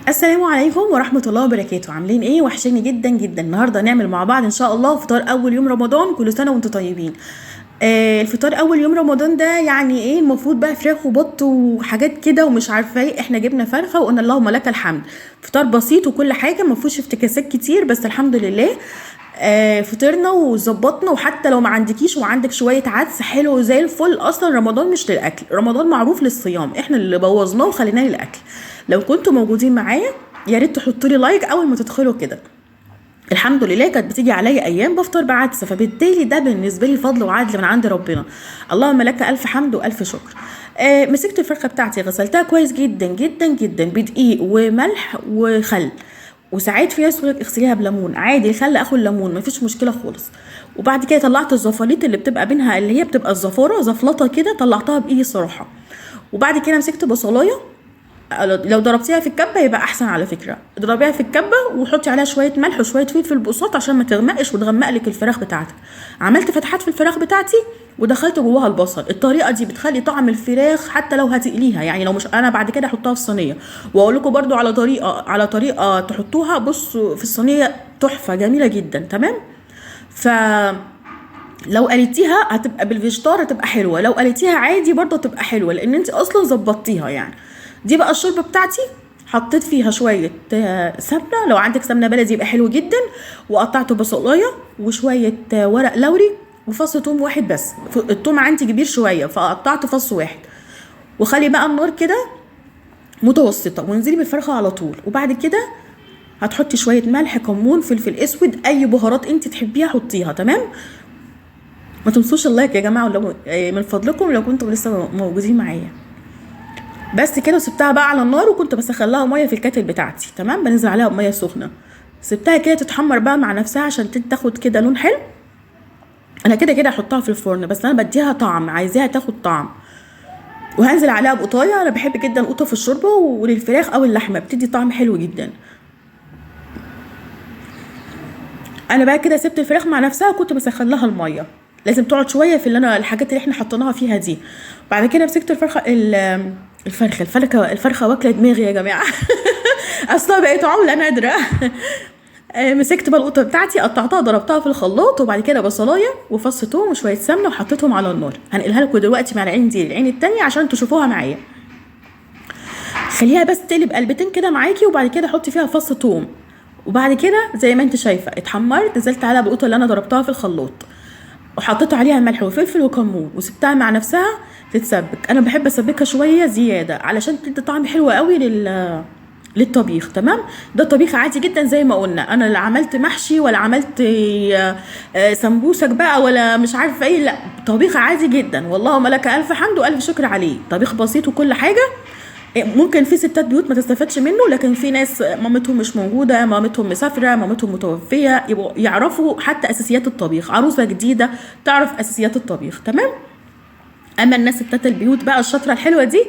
السلام عليكم ورحمة الله وبركاته. عاملين ايه؟ وحشاني جدا جدا. النهارده هنعمل مع بعض ان شاء الله فطار اول يوم رمضان. كل سنة وانتم طيبين. الفطار اول يوم رمضان ده يعني ايه؟ المفروض بقى فراخ وبط وحاجات كده ومش عارفه ايه. احنا جبنا فرخه وقلنا اللهم لك الحمد. فطار بسيط وكل حاجه ما فيهوش افتكاسات كتير، بس الحمد لله. فطرنا وظبطنا. وحتى لو ما عندكيش وعندك شويه عدس حلو زي الفل. اصلا رمضان مش للاكل، رمضان معروف للصيام، احنا اللي بوظناه وخليناه للاكل. لو كنتوا موجودين معايا يا ريت تحطوا لي لايك اول ما تدخلوا كده. الحمد لله كانت بتيجي عليا ايام بفطر بعدس، فبالتالي ده بالنسبه لي فضل وعدل من عند ربنا. اللهم لك الف حمد والف شكر. مسكت الفرخه بتاعتي غسلتها كويس جدا جدا جدا بدقيق وملح وخل. وساعات في ناس تقول لك اغسليها بليمون، عادي الخل اخو الليمون مفيش مشكله خالص. وبعد كده طلعت الزفاليط اللي بتبقى بينها، اللي هي بتبقى الزفاره زفلطه كده، طلعتها بايدي الصراحه. وبعد كده مسكت بصلايه. لو ضربتيها في الكبه يبقى احسن، على فكره اضربيها في الكبه وحطي عليها شويه ملح وشويه فلفل بقساط عشان ما تغمقش وتغمق لك الفراخ بتاعتك. عملت فتحات في الفراخ بتاعتي ودخلت جواها البصل. الطريقه دي بتخلي طعم الفراخ حتى لو هتقليها، يعني لو مش انا بعد كده احطها في صينيه. واقول لكم برده على طريقه تحطوها. بصوا في الصينيه تحفه جميله جدا. تمام. ف لو قليتيها هتبقى بالفيجيتار هتبقى حلوه، لو قليتيها عادي برضه هتبقى حلوه لان انت اصلا ظبطتيها يعني. دي بقى الشوربه بتاعتي. حطيت فيها شويه سمنه، لو عندك سمنه بلدي يبقى حلو جدا. وقطعت بصلايه وشويه ورق لوري وفص ثوم واحد بس. الثوم عندي كبير شويه فقطعت فص واحد. وخلي بقى النار كده متوسطه وانزلي بالفرخه على طول. وبعد كده هتحطي شويه ملح كمون فلفل اسود، اي بهارات انت تحبيها حطيها. تمام. ما تنسوش اللايك يا جماعه، ولو من فضلكم لو كنتم لسه موجودين معايا. بس كده. وسبتها بقى على النار وكنت بسخن لها ميه في الكاتل بتاعتي. تمام. بنزل عليها بميه سخنه. سبتها كده تتحمر بقى مع نفسها عشان تاخد كده لون حلو. انا كده كده هحطها في الفرن، بس انا بديها طعم، عايزاها تاخد طعم. وهنزل عليها بقطايه. انا بحب جدا القطه في الشوربه وللفراخ او اللحمه، بتدي طعم حلو جدا. انا بقى كده سبت الفراخ مع نفسها وكنت بسخن لها الميه. لازم تقعد شويه في الحاجات اللي احنا حطيناها فيها دي. بعد كده مسكت الفرخه واكله دماغي يا جماعه. اصلا بقيت عمله نادره. مسكت بقى القطه بتاعتي قطعتها ضربتها في الخلاط، وبعد كده بصلايه وفص ثوم وشويه سمنه وحطيتهم على النار. هنقلها لكم دلوقتي مع العين دي العين التانية عشان تشوفوها معايا. خليها بس تقلب قلبتين كده معاكي، وبعد كده حطي فيها فص ثوم. وبعد كده زي ما انت شايفه اتحمرت، نزلت عليها بالقطه اللي انا ضربتها في الخلاط وحطيت عليها ملح وفلفل وكمون وسبتها مع نفسها تتسبك. انا بحب اسبكها شويه زياده علشان تدي طعم حلو قوي للطبيخ. تمام. ده طبيخ عادي جدا زي ما قلنا. انا لا عملت محشي ولا عملت سمبوسك بقى ولا مش عارفه ايه، لا طبيخ عادي جدا. والله لك الف حمد والف شكر عليه. طبيخ بسيط وكل حاجه. ممكن في ستات بيوت ما تستفادش منه، لكن في ناس مامتهم مش موجوده، مامتهم مسافره، مامتهم متوفيه، يبقوا يعرفوا حتى اساسيات الطبيخ. عروسه جديده تعرف اساسيات الطبيخ. تمام. اما الناس ستات البيوت بقى الشاطره الحلوه دي،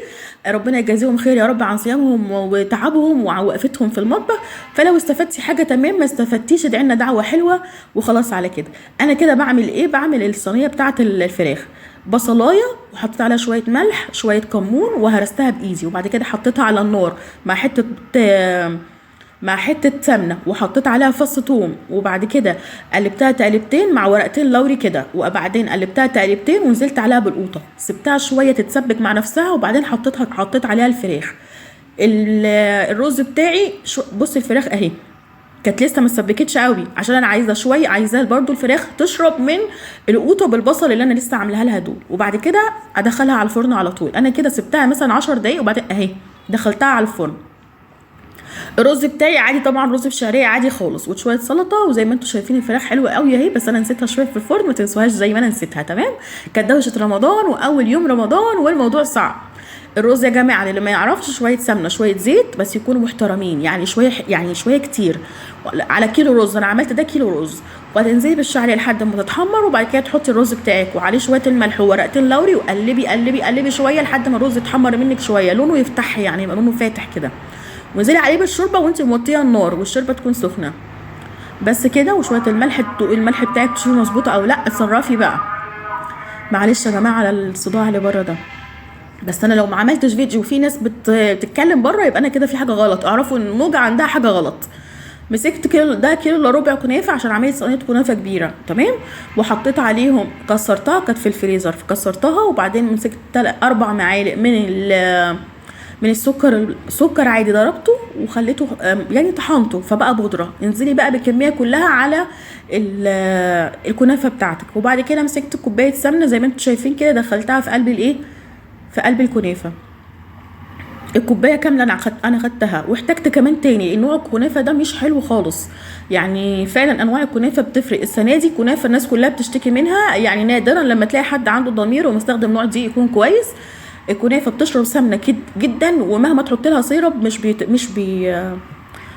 ربنا يجازيهم خير يا رب عن صيامهم وتعبهم ووقفتهم في المطبخ. فلو استفدتي حاجه تمام، ما استفدتيش ادعي لنا دعوه حلوه وخلاص على كده. انا كده بعمل ايه؟ بعمل الصينيه بتاعه الفراخ. بصلايه وحطيت عليها شويه ملح شويه كمون وهرستها بايدي. وبعد كده حطيتها على النار مع حته سمنه وحطيت عليها فص ثوم. وبعد كده قلبتها تقلبتين مع ورقتين لوري كده. وبعدين قلبتها تقلبتين ونزلت عليها بالقوطه، سبتها شويه تتسبك مع نفسها. وبعدين حطيت عليها الفراخ. الرز بتاعي بص الفراخ اهي كانت لسه ما اتسبكتش قوي عشان انا عايزاه برضو الفراخ تشرب من القوطه بالبصل اللي انا لسه عاملاها لها دول. وبعد كده ادخلها على الفرن على طول. انا كده سبتها مثلا 10 دقايق وبعدين اهي دخلتها على الفرن. الرز بتاعي عادي طبعا، رز بشعريه عادي خالص وشويه سلطه. وزي ما انتم شايفين الفراخ حلوه قوي اهي، بس انا نسيتها شويه في الفرن، ما تنسوهاش زي ما انا نسيتها. تمام. كانت دوشه رمضان واول يوم رمضان والموضوع صعب. الرز يا جماعه اللي ما يعرفش، شويه سمنه شويه زيت بس يكونوا محترمين، يعني شويه كتير على كيلو رز. انا عملت ده كيلو رز. وهتنزلي بالشعريه لحد ما تتحمر، وبعد كده تحطي الرز بتاعك وعليه شويه الملح وورقتين لوري وقلبي قلبي قلبي شويه لحد ما الرز يتحمر منك شويه، لونه يفتح يعني يبقى لونه فاتح كده. وانزلي عليه بالشوربه وانت موطيه النار والشوربه تكون سخنه بس كده. وشويه الملح بتاعك تشوفي مظبوطه او لا، اتصرفي بقى. معلش يا جماعه على الصداع اللي بره ده. بس انا لو ما عملتش فيديو وفي ناس بتتكلم بره يبقى انا كده في حاجه غلط، اعرفوا ان موجة عندها حاجه غلط. مسكت كيلو الا ربع كنافه عشان عملت صينيه كنافه كبيره، تمام. وحطيت عليهم، كسرتها، كانت في الفريزر فكسرتها، وبعدين مسكت 4 معالق من السكر عادي، ضربته وخليته يعني طحنته فبقى بودره. انزلي بقى بالكميه كلها على الكنافه بتاعتك. وبعد كده مسكت كوبايه سمنه زي ما انتم شايفين كده، دخلتها في قلب في قلب الكنافه. الكوبايه كامله انا خدتها. واحتجت كمان تاني، نوع الكنافه ده مش حلو خالص، يعني فعلا انواع الكنافه بتفرق. السنه دي كنافه الناس كلها بتشتكي منها، يعني نادرا لما تلاقي حد عنده ضمير ومستخدم نوع دي يكون كويس. الكنافه بتشرب سمنه جدا، ومهما تحط لها سيرب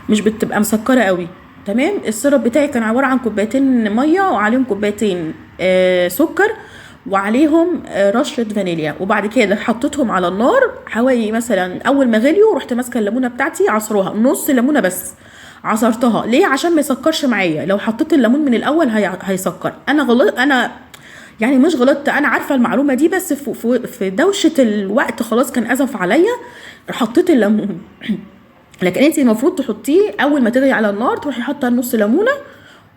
مش بتبقى مسكره قوي، تمام. السيرب بتاعي كان عباره عن كوبايتين ميه وعليهم كوبايتين سكر وعليهم رشه فانيليا. وبعد كده حطيتهم على النار حوالي مثلا، اول ما غليوا رحت ماسكه الليمونه بتاعتي عصروها، نص ليمونه بس عصرتها. ليه؟ عشان ما يسكرش معايا. لو حطيت الليمون من الاول هيسكر. انا غلط، انا يعني مش غلطت، انا عارفه المعلومه دي، بس في دوشه الوقت خلاص كان اسف عليا حطيت الليمون. لكن انت المفروض تحطيه اول ما تغلي على النار، تروحي حاطه نص ليمونه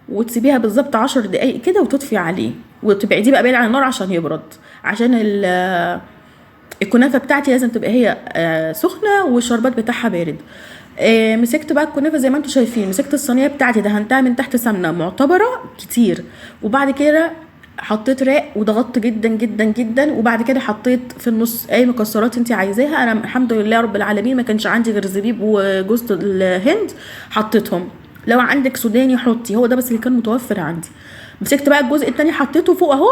وتسيبيها بالظبط 10 دقايق كده وتطفي عليه، وتبعديه بقى بعيد عن النار عشان يبرد. عشان الكنافه بتاعتي لازم تبقى هي سخنه والشربات بتاعها بارد. مسكت بقى الكنافه زي ما انتم شايفين، مسكت الصينيه بتاعتي دهنتها من تحت سمنه معتبره كتير، وبعد كده حطيت راق وضغطت جدا جدا جدا. وبعد كده حطيت في النص اي مكسرات انت عايزاها. انا الحمد لله رب العالمين ما كانش عندي غير زبيب وجوز الهند، حطيتهم. لو عندك سوداني حطي، هو ده بس اللي كان متوفر عندي. مسكت بقى الجزء التاني حطيته فوق اهو،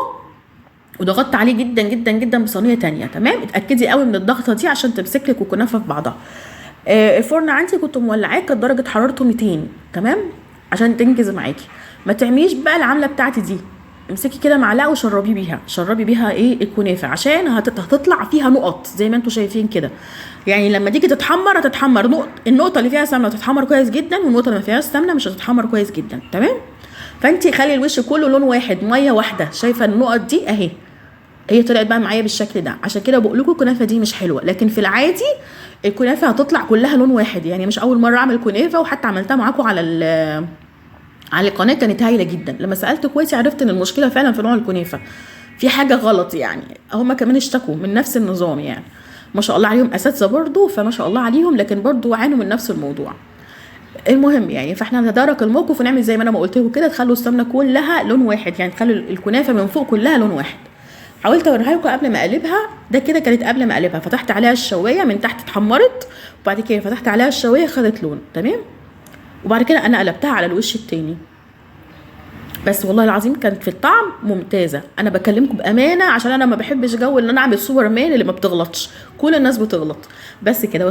وضغطت عليه جدا جدا جدا بصينيه تانية، تمام. اتاكدي قوي من الضغطه دي عشان تمسك لك الكنافه في بعضها. الفرن عندي كنت مولعاه، كانت درجه حرارته 200، تمام، عشان تنجز معاكي. ما تعمليش بقى العمله بتاعتي دي، امسكي كده معلقه وشربي بيها ايه الكنافه، عشان هتطلع فيها نقط زي ما انتم شايفين كده. يعني لما تيجي هتتحمر النقطه اللي فيها سمنه هتتحمر كويس جدا، والنقطه اللي ما فيهاش سمنه مش هتتحمر كويس جدا، تمام. فانت خلي الوش كله لون واحد، ميه واحده. شايفه النقط دي اهي، هي طلعت بقى معايا بالشكل ده. عشان كده بقول لكم الكنافه دي مش حلوه، لكن في العادي الكنافه هتطلع كلها لون واحد. يعني مش اول مره اعمل كنافه، وحتى عملتها معاكم على القناه كانت هايله جدا. لما سالت كويس عرفت ان المشكله فعلا في نوع الكنافه، في حاجه غلط. يعني هما كمان اشتكوا من نفس النظام، يعني ما شاء الله عليهم اساتذه برضو، فما شاء الله عليهم، لكن برضو عانوا من نفس الموضوع. المهم يعني، فاحنا نتدارك الموقف ونعمل زي ما انا ما قلت لكم كده، تخلوا السمنه كلها لون واحد، يعني تخلوا الكنافه من فوق كلها لون واحد. حاولت اوريها لكم قبل ما اقلبها، ده كده كانت قبل ما اقلبها. فتحت عليها الشوايه من تحت اتحمرت، وبعد كده فتحت عليها الشوايه خدت لون، تمام. وبعد كده انا قلبتها على الوش التاني. بس والله العظيم كانت في الطعم ممتازه. انا بكلمكم بامانه، عشان انا ما بحبش جو ان انا اعمل سوبر مان اللي ما بتغلطش. كل الناس بتغلط، بس كده.